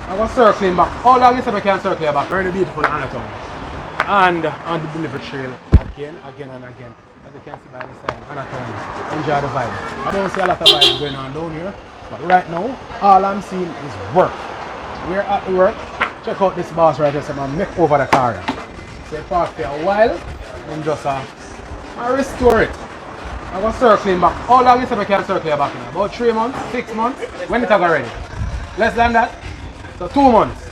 I was circling back. How long is it I can circle back? Very beautiful Anatole. And on the delivery trail again and again. As you can see by the side, Anatole. Enjoy the vibe. I don't see a lot of vibes going on down here. But right now, all I'm seeing is work. We're at the work. Check out this boss right here. So I'm going to make over the car. So I park for a while and just restore it. I was circling back. How long is it I can circle back in? About 3 months, 6 months? When did I go ready? Less than that? So 2 months.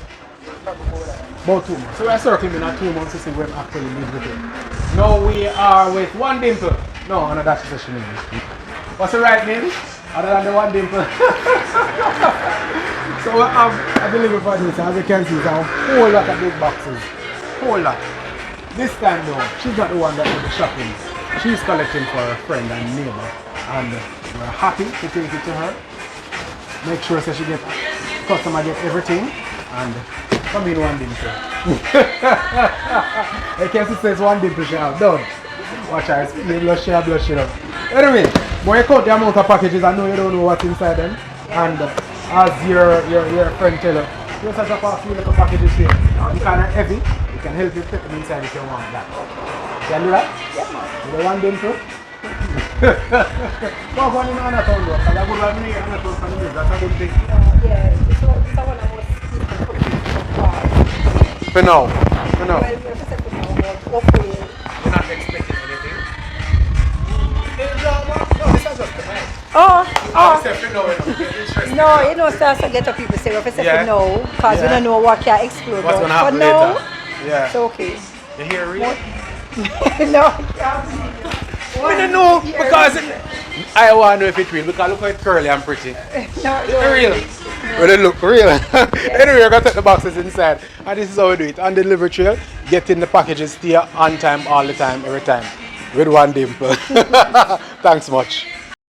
About 2 months. So we're circling in 2 months to see where I'm actually live with it. Now we are with One Dimple. No, no, that's the name. What's the right name? Other than the One Dimple. So I deliver for this. As you can see, it's a whole lot of big boxes. Whole lot. This time though, she's not the one that did the shopping. She's collecting for her friend and neighbor. And we're happy to take it to her. Make sure so she gets customer get everything and come in One Dimple. I can see it's One Dimple she have done. Watch her, blush it up. Anyway, when you count the amount of packages, I know you don't know what's inside them. And as your friend tell you, you just have a few little packages here. It's kind of heavy. You can help you fit them inside if you want that. Can you do that? Yeah, man. You want them too? What going in Anatole though? Because I would have made Anatole from you. That's a good thing. Yeah, this one I was For now. For now. Well, we're set for now, but hopefully. You're not expecting anything? No, this is just the night. No, you know, so I get up people say, if I say Yeah. no, because we don't know what can explode. What's going to happen but later? no, Yeah. it's okay. You hear real? No. I don't know because I want to know if it's real because look how it's curly and pretty. No, It's real. Well, it look real. Anyway, we're going to take the boxes inside and this is how we do it. On the delivery trail, getting the packages here on time, all the time, every time with One Dimple. Thanks much.